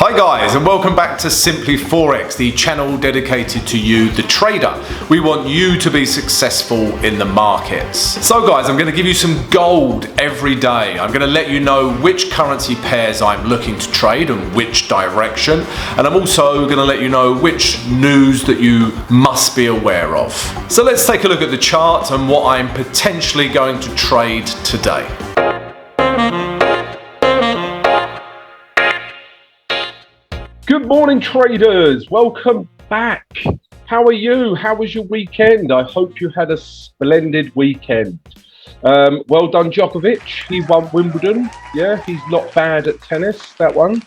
Hi guys, and welcome back to Simply Forex, the channel dedicated to you, the trader. We want you to be successful in the markets. So guys, I'm going to give you some gold every day. I'm going to let you know which currency pairs I'm looking to trade and which direction. And I'm also going to let you know which news that you must be aware of. So let's take a look at the chart and what I'm potentially going to trade today. Good morning, traders. Welcome back. How are you? How was your weekend? I hope you had a splendid weekend. Well done, Djokovic. He won Wimbledon. Yeah, he's not bad at tennis, that one.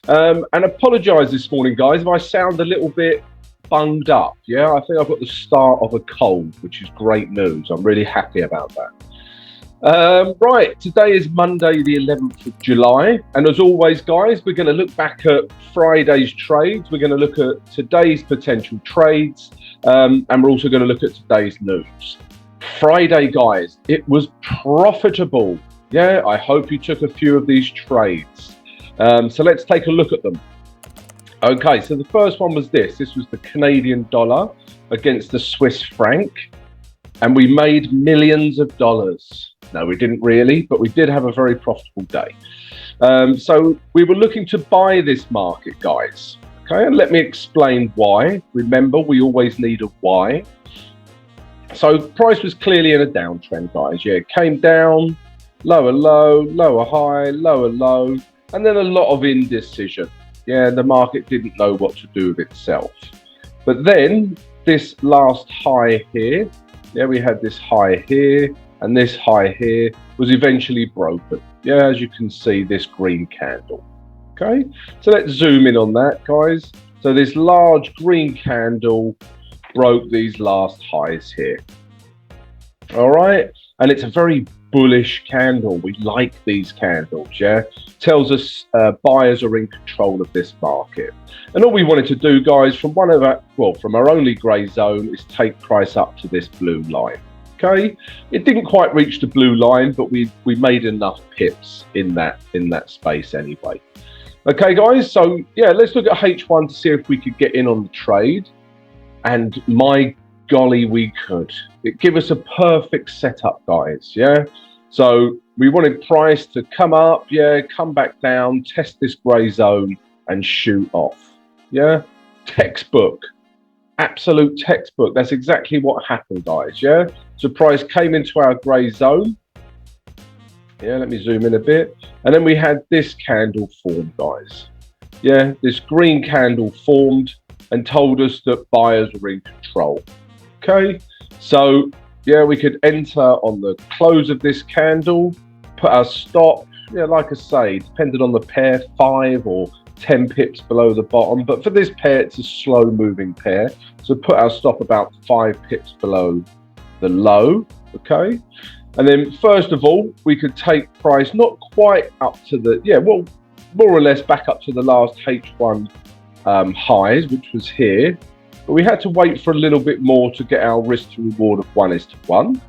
And apologise this morning, guys, if I sound a little bit bunged up. Yeah, I think I've got the start of a cold, which is great news. I'm really happy about that. Right, today is Monday the 11th of July, and as always guys, we're going to look back at Friday's trades, we're going to look at today's potential trades, and we're also going to look at today's news. Friday guys, it was profitable. Yeah, I hope you took a few of these trades. So let's take a look at them. Okay, so the first one was this was the Canadian dollar against the Swiss franc, and we made millions of dollars. No, we didn't really, but we did have a very profitable day. So we were looking to buy this market, guys. Okay, and let me explain why. Remember, we always need a why. So price was clearly in a downtrend, guys. Yeah, it came down, lower low, lower high, lower low, and then a lot of indecision. Yeah, the market didn't know what to do with itself. But then this last high here, yeah, we had this high here, and this high here was eventually broken. Yeah, as you can see, this green candle. Okay, so let's zoom in on that, guys. So this large green candle broke these last highs here. All right, and it's a very bullish candle. We like these candles, yeah. Tells us buyers are in control of this market. And all we wanted to do, guys, from our only grey zone is take price up to this blue line. Okay, it didn't quite reach the blue line, but we made enough pips in that space anyway. Okay, guys, so yeah, let's look at H1 to see if we could get in on the trade. And my golly, we could. It gave us a perfect setup, guys. Yeah, so we wanted price to come up, yeah, come back down, test this grey zone, and shoot off. Yeah, textbook. Absolute textbook. That's exactly what happened, guys. Yeah, so price came into our grey zone. Yeah, let me zoom in a bit, and then we had this candle form, guys. Yeah, this green candle formed and told us that buyers were in control. Okay, so yeah, we could enter on the close of this candle, put our stop. Yeah, like I say, depending on the pair, 5 or 10 pips below the bottom, but for this pair it's a slow moving pair, so put our stop about 5 pips below the low. Okay, and then first of all we could take price not quite up to the more or less back up to the last H1 highs, which was here, but we had to wait for a little bit more to get our risk to reward of 1:1,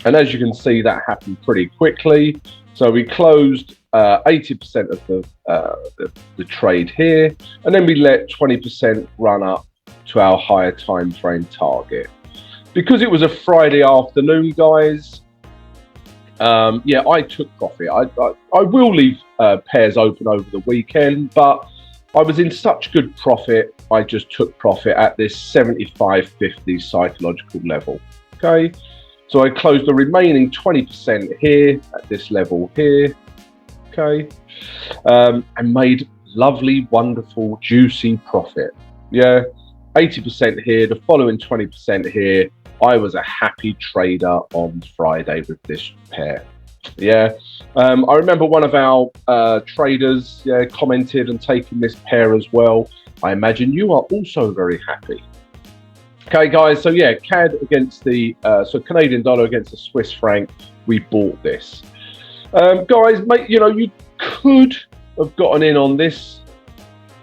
and as you can see that happened pretty quickly. So we closed 80% of the trade here, and then we let 20% run up to our higher time frame target. Because it was a Friday afternoon, guys, yeah, I took profit. I will leave pairs open over the weekend, but I was in such good profit, I just took profit at this 75.50 psychological level. Okay, so I closed the remaining 20% here at this level here. Okay, and made lovely, wonderful, juicy profit. Yeah, 80% here, the following 20% here. I was a happy trader on Friday with this pair. Yeah, I remember one of our traders commented and taking this pair as well. I imagine you are also very happy. Okay, guys, so yeah, CAD against the Canadian dollar against the Swiss franc. We bought this. Guys, mate, you know, you could have gotten in on this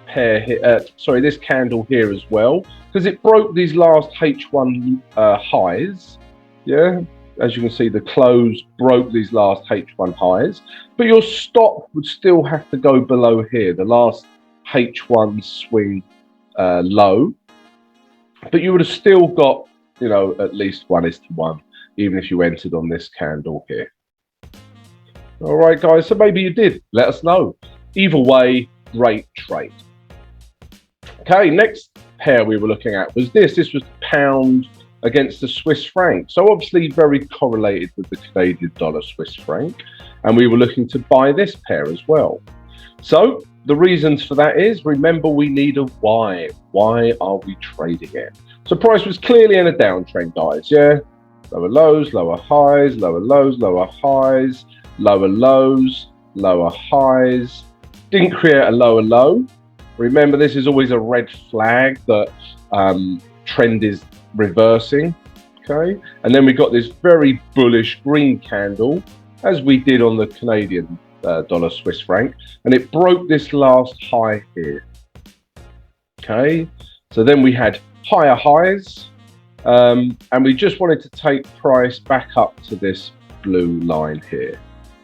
pair here, this candle here as well, because it broke these last H1 highs. Yeah, as you can see, the close broke these last H1 highs, but your stop would still have to go below here, the last H1 swing low, but you would have still got, you know, at least 1:1, even if you entered on this candle here. All right, guys, so maybe you did. Let us know. Either way, great trade. Okay, next pair we were looking at was this. This was pound against the Swiss franc. So obviously very correlated with the Canadian dollar Swiss franc. And we were looking to buy this pair as well. So the reasons for that is, remember, we need a why. Why are we trading it? So price was clearly in a downtrend, guys. Yeah, lower lows, lower highs, lower lows, lower highs, lower lows, lower highs. Didn't create a lower low. Remember, this is always a red flag that trend is reversing. Okay, and then we got this very bullish green candle, as we did on the Canadian dollar Swiss franc, and it broke this last high here. Okay, so then we had higher highs, and we just wanted to take price back up to this blue line here,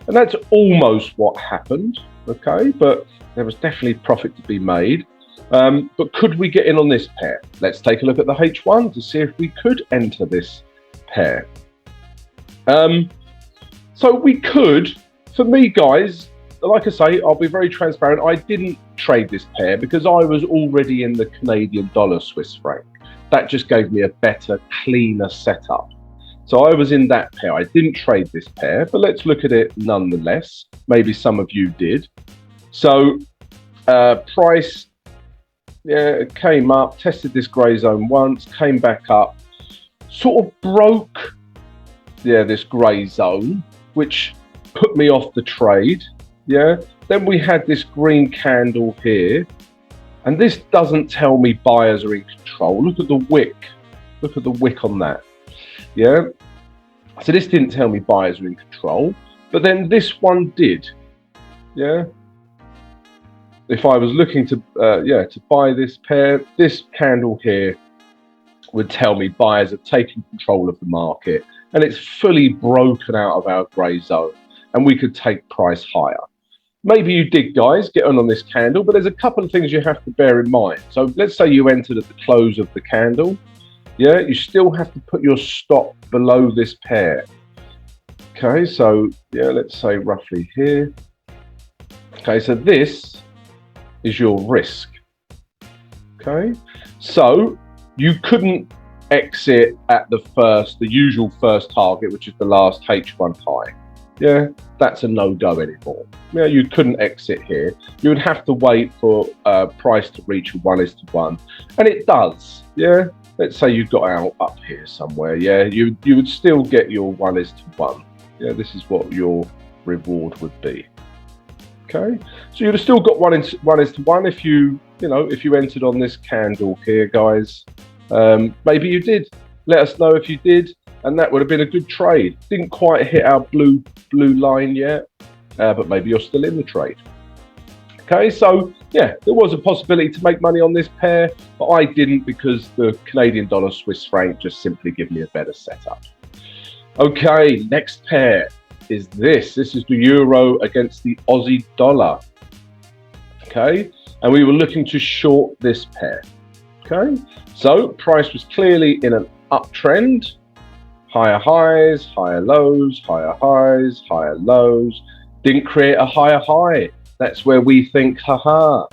and that's almost what happened. Okay, but there was definitely profit to be made. But could we get in on this pair? Let's take a look at the H1 to see if we could enter this pair. So we could. For me, guys, like I say, I'll be very transparent. I didn't trade this pair because I was already in the Canadian dollar Swiss franc. That just gave me a better, cleaner setup. So I was in that pair. I didn't trade this pair, but let's look at it nonetheless. Maybe some of you did. So price, yeah, it came up, tested this grey zone once, came back up, sort of broke, yeah, this grey zone, which put me off the trade. Yeah, then we had this green candle here, and this doesn't tell me buyers are in control. Look at the wick. Look at the wick on that. Yeah, so this didn't tell me buyers are in control, but then this one did. Yeah, if I was looking to to buy this pair, this candle here would tell me buyers are taking control of the market, and it's fully broken out of our grey zone, and we could take price higher. Maybe you did, guys, get on this candle, but there's a couple of things you have to bear in mind. So let's say you entered at the close of the candle. Yeah, you still have to put your stop below this pair. Okay, so yeah, let's say roughly here. Okay, so this is your risk. Okay, so you couldn't exit at the usual first target, which is the last H1 high. Yeah, that's a no-go anymore. Yeah, you couldn't exit here. You would have to wait for price to reach a 1:1, and it does. Yeah, let's say you got out up here somewhere. Yeah, you would still get your 1:1. Yeah, this is what your reward would be. Okay, so you'd have still got 1:1 if you entered on this candle here, guys. Maybe you did. Let us know if you did, and that would have been a good trade. Didn't quite hit our blue line yet, but maybe you're still in the trade. Okay, so yeah, there was a possibility to make money on this pair, but I didn't because the Canadian dollar Swiss franc just simply give me a better setup. Okay, next pair is this. This is the euro against the Aussie dollar. Okay, and we were looking to short this pair. Okay, so price was clearly in an uptrend. Higher highs, higher lows, higher highs, higher lows. Didn't create a higher high. That's where we think, haha,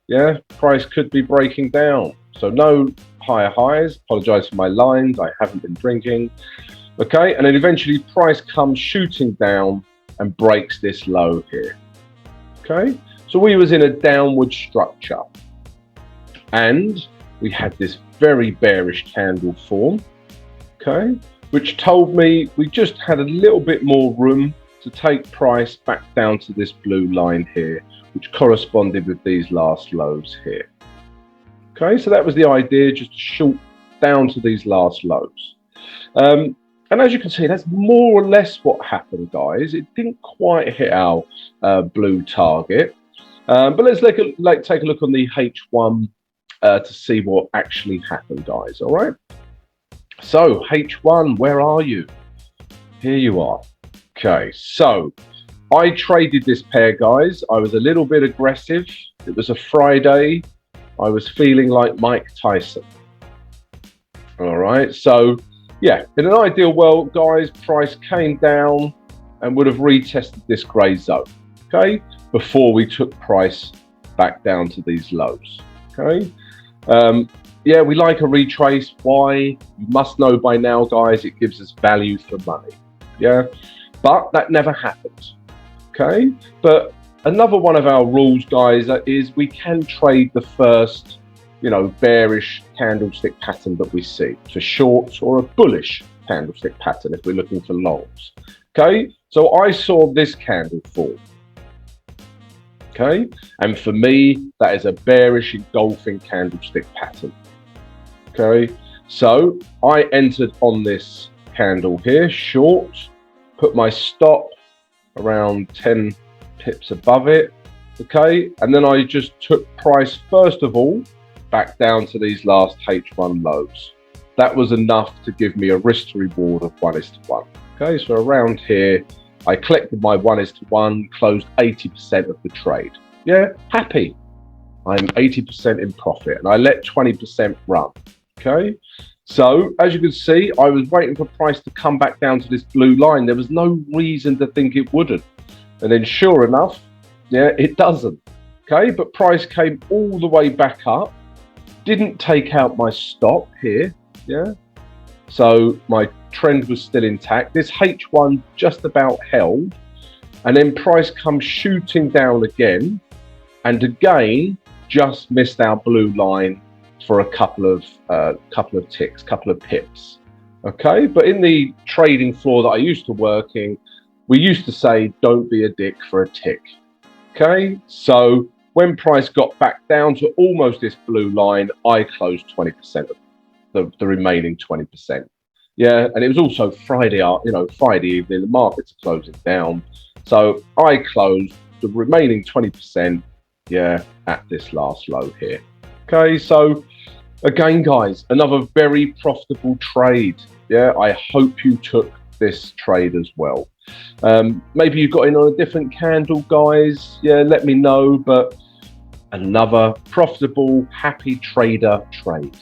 yeah, price could be breaking down. So no higher highs. Apologize for my lines. I haven't been drinking. Okay, and then eventually price comes shooting down and breaks this low here. Okay, so we was in a downward structure, and we had this very bearish candle form. Okay, which told me we just had a little bit more room to take price back down to this blue line here, which corresponded with these last lows here. Okay, so that was the idea, just to short down to these last lows. And as you can see, that's more or less what happened, guys. It didn't quite hit our blue target. But let's take a look on the H1 to see what actually happened, guys. All right. So H1, where are you? Here you are. Okay, so I traded this pair, guys. I was a little bit aggressive. It was a Friday. I was feeling like Mike Tyson. All right, so yeah, in an ideal world, guys, price came down and would have retested this grey zone, okay, before we took price back down to these lows, okay. Yeah, we like a retrace. Why? You must know by now, guys, it gives us value for money. Yeah, but that never happened, okay. But another one of our rules, guys, is we can trade the first, bearish candlestick pattern that we see for shorts, or a bullish candlestick pattern if we're looking for longs. Okay, so I saw this candle fall. Okay, and for me, that is a bearish engulfing candlestick pattern. Okay, so I entered on this candle here, short, put my stop around 10 pips above it. Okay, and then I just took price first of all back down to these last H1 lows. That was enough to give me a risk to reward of 1:1. Okay, so around here, I collected my 1:1, closed 80% of the trade. Yeah, happy. I'm 80% in profit, and I let 20% run. Okay, so as you can see, I was waiting for price to come back down to this blue line. There was no reason to think it wouldn't. And then sure enough, yeah, it doesn't. Okay, but price came all the way back up. Didn't take out my stop here, yeah. So my trend was still intact. This H1 just about held, and then price comes shooting down again, and again just missed our blue line for a couple of ticks, couple of pips. Okay, but in the trading floor that I used to work in, we used to say, don't be a dick for a tick. Okay, so when price got back down to almost this blue line, I closed 20% of the remaining 20%. Yeah, and it was also Friday, Friday evening, the markets are closing down. So I closed the remaining 20%, yeah, at this last low here. Okay, so again, guys, another very profitable trade. Yeah, I hope you took this trade as well. Maybe you got in on a different candle, guys. Yeah, let me know. But another profitable, happy trader trade.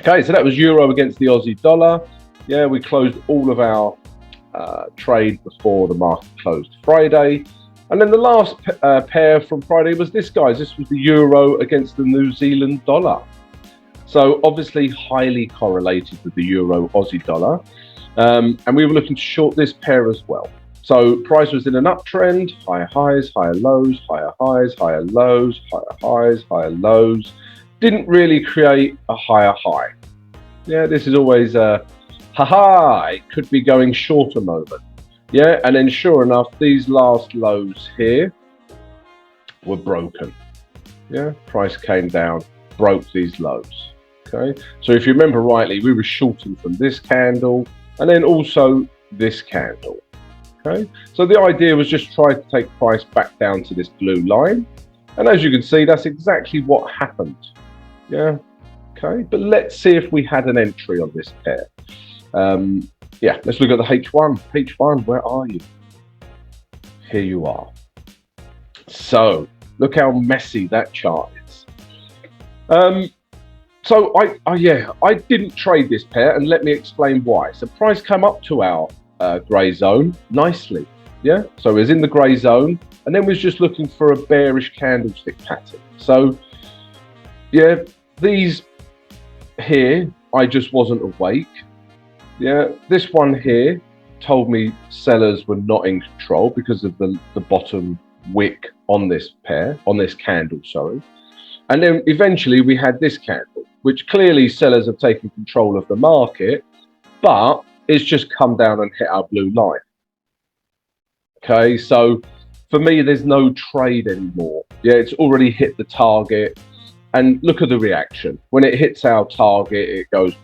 Okay, so that was euro against the Aussie dollar. Yeah, we closed all of our trade before the market closed Friday. And then the last pair from Friday was this, guys. This was the euro against the New Zealand dollar. So obviously highly correlated with the euro Aussie dollar. And we were looking to short this pair as well. So price was in an uptrend, higher highs, higher lows, higher highs, higher lows, higher highs, higher lows. Didn't really create a higher high. Yeah, this is always a haha, it could be going shorter moment. Yeah, and then sure enough, these last lows here were broken. Yeah, price came down, broke these lows. Okay, so if you remember rightly, we were shorting from this candle and then also this candle. Okay, so the idea was just try to take price back down to this blue line, and as you can see, that's exactly what happened. Yeah, okay, but let's see if we had an entry on this pair. Yeah, let's look at the H1. H1, where are you? Here you are. So look how messy that chart is. So I didn't trade this pair, and let me explain why. So price came up to our grey zone nicely. Yeah, so it was in the grey zone, and then was just looking for a bearish candlestick pattern. So yeah, these here, I just wasn't awake. Yeah, this one here told me sellers were not in control because of the bottom wick on this pair, on this candle, sorry. And then eventually we had this candle, which clearly sellers have taken control of the market, but it's just come down and hit our blue line. Okay, so for me, there's no trade anymore. Yeah, it's already hit the target. And look at the reaction. When it hits our target, it goes,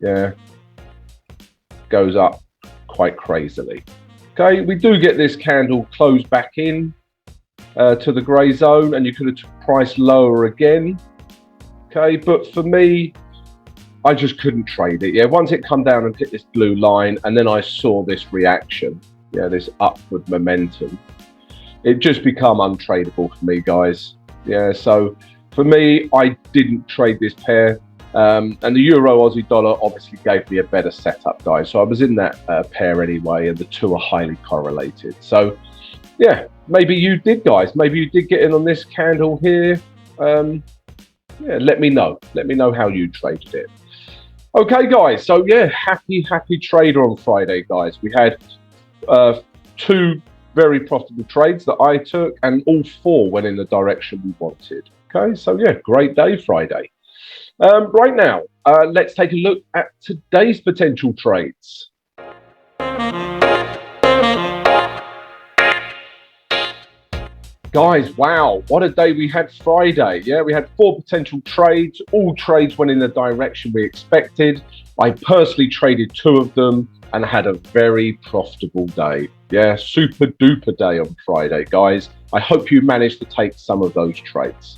yeah, goes up quite crazily. Okay, we do get this candle closed back in to the grey zone, and you could have priced lower again. Okay, but for me, I just couldn't trade it. Yeah, once it come down and hit this blue line, and then I saw this reaction, yeah, this upward momentum, it just become untradable for me, guys. Yeah, so for me, I didn't trade this pair. And the euro Aussie dollar obviously gave me a better setup, guys. So I was in that pair anyway, and the two are highly correlated. So yeah, maybe you did, guys. Maybe you did get in on this candle here. Yeah, let me know. Let me know how you traded it. Okay, guys. So yeah, happy trader on Friday, guys. We had two very profitable trades that I took, and all four went in the direction we wanted. Okay, so yeah, great day Friday. Right now, let's take a look at today's potential trades. Guys, wow, what a day we had Friday. Yeah, we had four potential trades. All trades went in the direction we expected. I personally traded two of them and had a very profitable day. Yeah, super duper day on Friday, guys. I hope you managed to take some of those trades.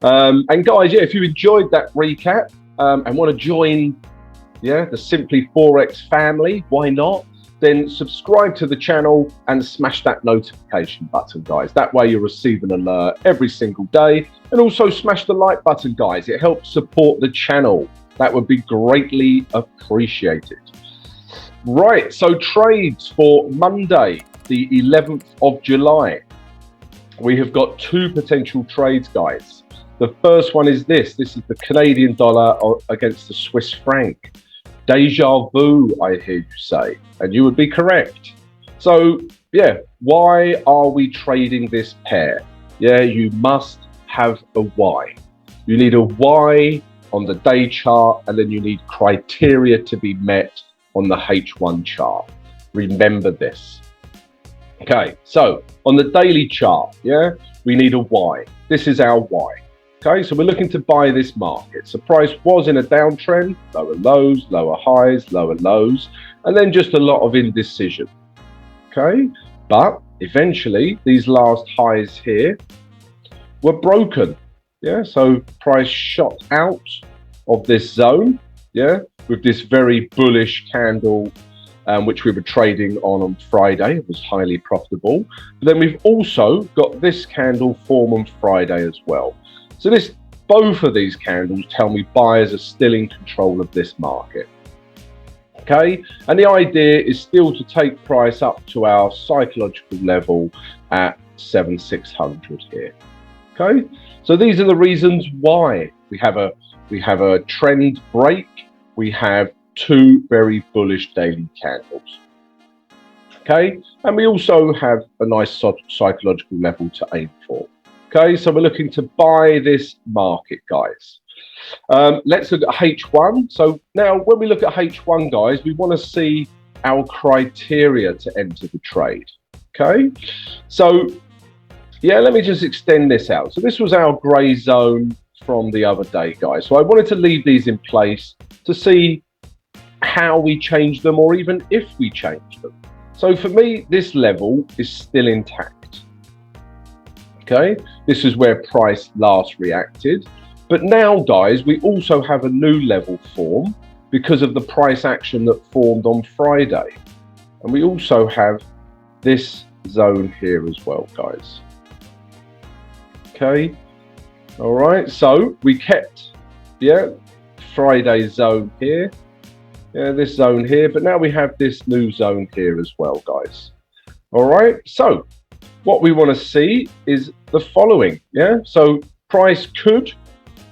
And guys, yeah, if you enjoyed that recap and want to join, yeah, the Simply Forex family, why not? Then subscribe to the channel and smash that notification button, guys. That way you'll receive an alert every single day. And also smash the like button, guys. It helps support the channel. That would be greatly appreciated. Right, so trades for Monday, the 11th of July. We have got two potential trades, guys. The first one is this. This is the Canadian dollar against the Swiss franc. Deja vu, I hear you say, and you would be correct. So, yeah, why are we trading this pair? Yeah, you must have a why. You need a why on the day chart, and then you need criteria to be met on the H1 chart. Remember this. Okay, so on the daily chart, yeah, we need a why. This is our why. Okay, so we're looking to buy this market. So price was in a downtrend, lower lows, lower highs, lower lows, and then just a lot of indecision. Okay, but eventually these last highs here were broken. Yeah, so price shot out of this zone, yeah, with this very bullish candle, which we were trading on Friday. It was highly profitable. But then we've also got this candle form on Friday as well. So both of these candles tell me buyers are still in control of this market. Okay, and the idea is still to take price up to our psychological level at 7,600 here. Okay, so these are the reasons why we have a trend break. We have two very bullish daily candles. Okay, and we also have a nice psychological level to aim for. Okay, so we're looking to buy this market, guys. Let's look at H1. So now when we look at H1, guys, we want to see our criteria to enter the trade. Okay, so yeah, let me just extend this out. So this was our gray zone from the other day, guys. So I wanted to leave these in place to see how we change them, or even if we change them. So for me, this level is still intact. Okay, this is where price last reacted. But now, guys, we also have a new level form because of the price action that formed on Friday. And we also have this zone here as well, guys. Okay, all right, so we kept, yeah, Friday's zone here. Yeah, this zone here, but now we have this new zone here as well, guys. All right, so what we want to see is the following. Yeah, so price could,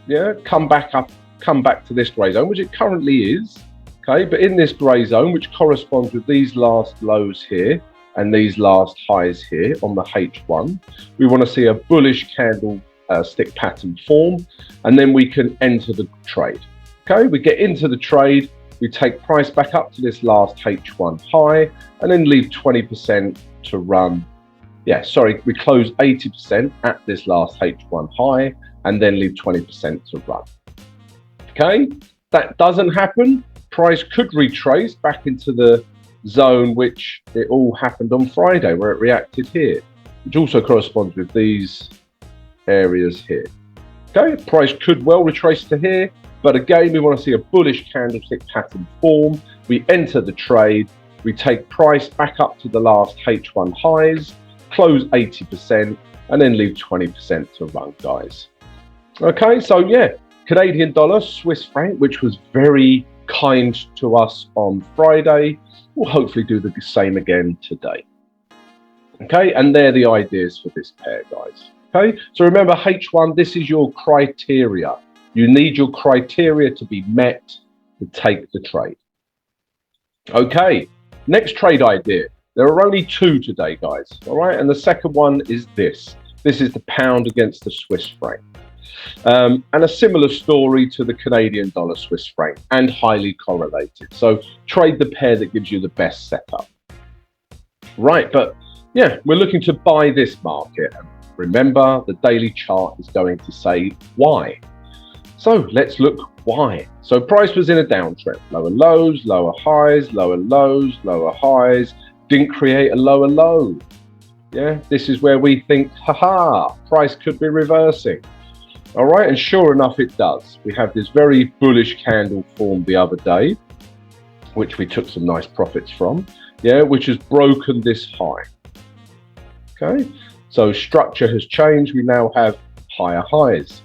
yeah, come back to this gray zone, which it currently is. Okay, but in this gray zone, which corresponds with these last lows here and these last highs here on the H1, we want to see a bullish candle stick pattern form, and then we can enter the trade. Okay, we get into the trade. We take price back up to this last H1 high and then leave 20% to run. Yeah, sorry, we close 80% at this last H1 high and then leave 20% to run. Okay, that doesn't happen. Price could retrace back into the zone which it all happened on Friday, where it reacted here, which also corresponds with these areas here. Okay, price could well retrace to here. But again, we want to see a bullish candlestick pattern form. We enter the trade. We take price back up to the last H1 highs. close 80%, and then leave 20% to run, guys. Okay, so yeah, Canadian dollar, Swiss franc, which was very kind to us on Friday, we'll hopefully do the same again today. Okay, and they're the ideas for this pair, guys. Okay, so remember H1, this is your criteria. You need your criteria to be met to take the trade. Okay, next trade idea. There are only two today, guys. All right, and the second one is this. This is the pound against the Swiss franc. And a similar story to the Canadian dollar Swiss franc, and highly correlated. So trade the pair that gives you the best setup. Right, but yeah, we're looking to buy this market. Remember, the daily chart is going to say why. So let's look why. So price was in a downtrend. Lower lows, lower highs, lower lows, lower highs. Didn't create a lower low. Yeah, this is where we think, haha, price could be reversing. All right, and sure enough, it does. We have this very bullish candle formed the other day, which we took some nice profits from, yeah, which has broken this high. Okay, so structure has changed. We now have higher highs.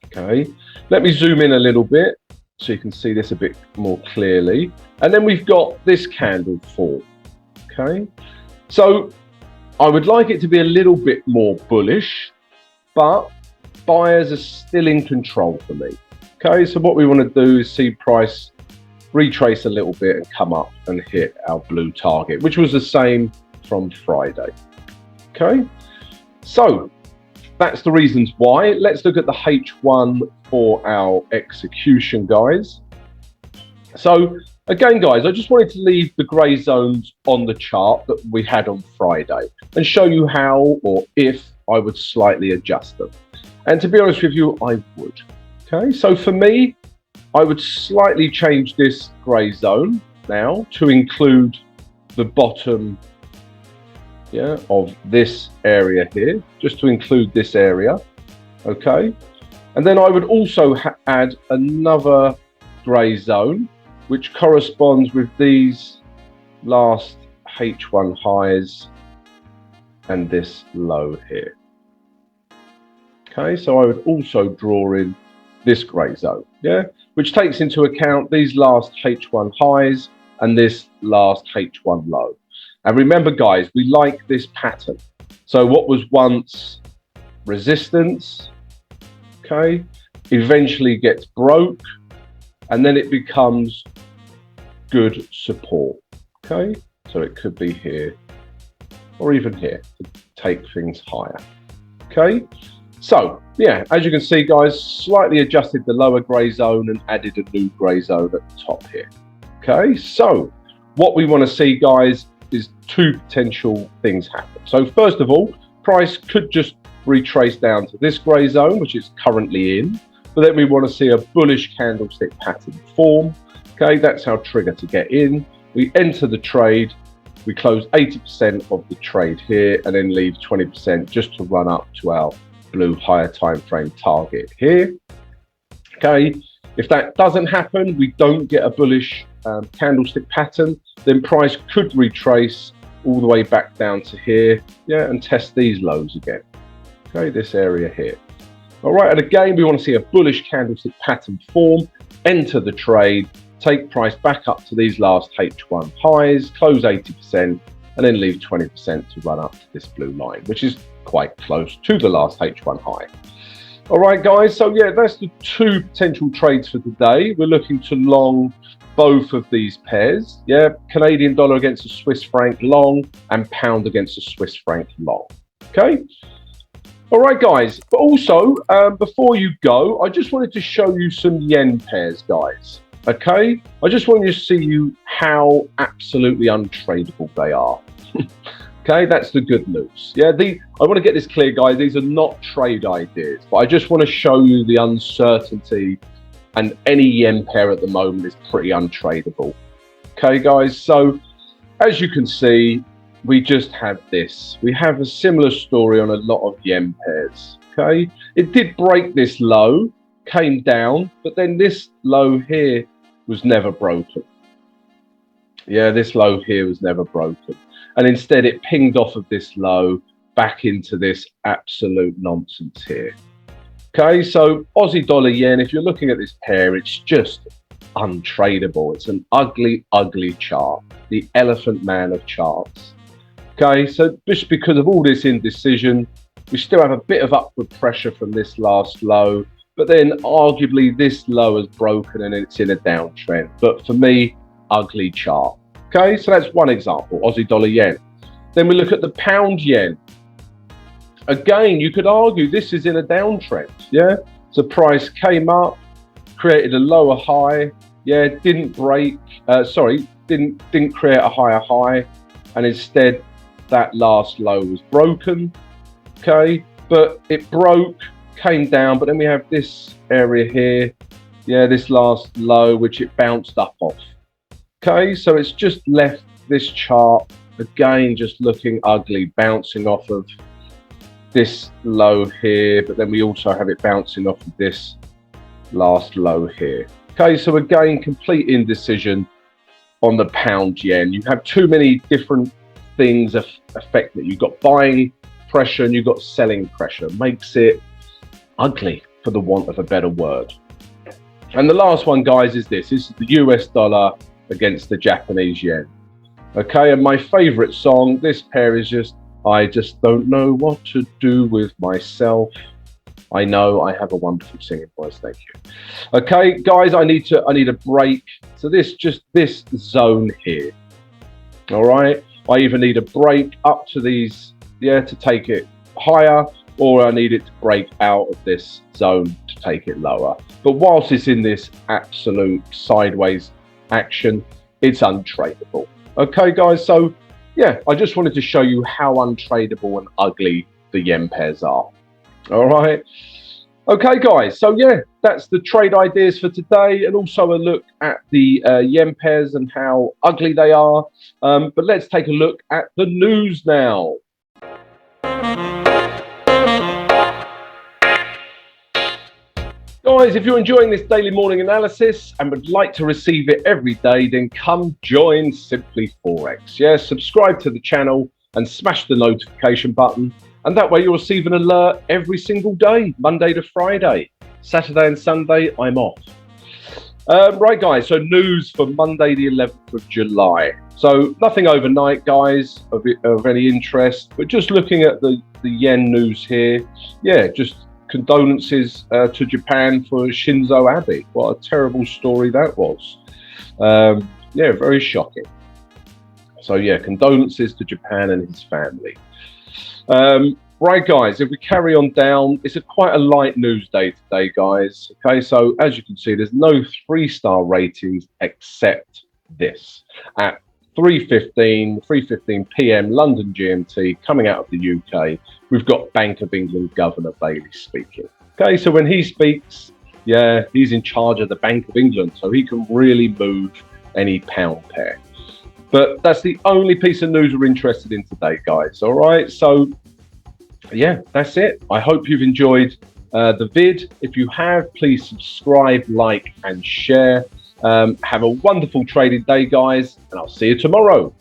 Okay, let me zoom in a little bit so you can see this a bit more clearly. And then we've got this candle form. Okay, so I would like it to be a little bit more bullish, but buyers are still in control for me. Okay, so what we want to do is see price retrace a little bit and come up and hit our blue target, which was the same from Friday. Okay, so that's the reasons why. Let's look at the H1 for our execution, guys. So again, guys, I just wanted to leave the grey zones on the chart that we had on Friday and show you how or if I would slightly adjust them. And to be honest with you, I would. Okay, so for me, I would slightly change this grey zone now to include the bottom, yeah, of this area here, just to include this area. Okay, and then I would also add another grey zone, which corresponds with these last H1 highs and this low here. Okay, so I would also draw in this grey zone, yeah, which takes into account these last H1 highs and this last H1 low. And remember, guys, we like this pattern. So what was once resistance, okay, eventually gets broke, and then it becomes good support. Okay, so it could be here or even here to take things higher. Okay, so yeah, as you can see, guys, slightly adjusted the lower grey zone and added a new grey zone at the top here. Okay, so what we want to see, guys, is two potential things happen. So first of all, price could just retrace down to this grey zone, which it's currently in, but then we want to see a bullish candlestick pattern form. Okay, that's our trigger to get in. We enter the trade, we close 80% of the trade here, and then leave 20% just to run up to our blue higher time frame target here. Okay, if that doesn't happen, we don't get a bullish candlestick pattern, then price could retrace all the way back down to here, yeah, and test these lows again. Okay, this area here. All right, and again, we want to see a bullish candlestick pattern form, enter the trade, take price back up to these last H1 highs, close 80%, and then leave 20% to run up to this blue line, which is quite close to the last H1 high. All right, guys, so yeah, that's the two potential trades for today. We're looking to long both of these pairs, yeah, Canadian dollar against the Swiss franc long and pound against the Swiss franc long. Okay. All right, guys, but also before you go, I just wanted to show you some yen pairs, guys. Okay, I just wanted to see you how absolutely untradable they are. Okay, that's the good news. Yeah, I want to get this clear, guys. These are not trade ideas, but I just want to show you the uncertainty, and any yen pair at the moment is pretty untradable. Okay, guys, so as you can see, we just have this. We have a similar story on a lot of yen pairs. Okay, it did break this low, came down, but then this low here was never broken. Yeah, this low here was never broken. and instead it pinged off of this low back into this absolute nonsense here. Okay, so Aussie dollar yen, if you're looking at this pair, it's just untradable. It's an ugly, ugly chart, the elephant man of charts. Okay, so just because of all this indecision, we still have a bit of upward pressure from this last low, but then arguably this low has broken and it's in a downtrend. But for me, ugly chart. Okay, so that's one example, Aussie dollar yen. Then we look at the pound yen. Again, you could argue this is in a downtrend, yeah? So price came up, created a lower high, yeah, didn't break, didn't create a higher high, and instead that last low was broken, okay? But it broke, came down, but then we have this area here, yeah, this last low, which it bounced up off. Okay, so it's just left this chart, again, just looking ugly, bouncing off of this low here, but then we also have it bouncing off of this last low here. Okay, so again, complete indecision on the pound yen. You have too many different things affect it. You've got buying pressure and you've got selling pressure. Makes it ugly, for the want of a better word. And the last one, guys, is this. This is the US dollar against the Japanese yen. Okay, and my favorite song, this pair is just, I just don't know what to do with myself. I know I have a wonderful singing voice, thank you. Okay, guys, I need a break. So this zone here. All right, I either need a break up to these, yeah, to take it higher, or I need it to break out of this zone to take it lower. But whilst it's in this absolute sideways action, it's untradable. Okay, guys, so yeah, I just wanted to show you how untradable and ugly the yen pairs are. All right. Okay, guys. So yeah, that's the trade ideas for today, and also a look at the yen pairs and how ugly they are. But let's take a look at the news now. Guys, if you're enjoying this daily morning analysis and would like to receive it every day, then come join Simply Forex. Yeah, subscribe to the channel and smash the notification button. And that way you'll receive an alert every single day, Monday to Friday. Saturday and Sunday, I'm off. Right, guys, so news for Monday, the 11th of July. So nothing overnight, guys, of any interest, but just looking at the yen news here. Yeah, just condolences to Japan for Shinzo Abe. What a terrible story that was. Yeah, very shocking. So yeah, condolences to Japan and his family. Right, guys, if we carry on down, it's quite a light news day today, guys. Okay, so as you can see, there's no 3-star ratings except this. At 3:15 p.m. London GMT, coming out of the UK, we've got Bank of England Governor Bailey speaking. Okay, so when he speaks, yeah, he's in charge of the Bank of England, so he can really move any pound pair. But that's the only piece of news we're interested in today, guys. All right, so yeah, that's it. I hope you've enjoyed the vid. If you have, please subscribe, like, and share. Have a wonderful trading day, guys, and I'll see you tomorrow.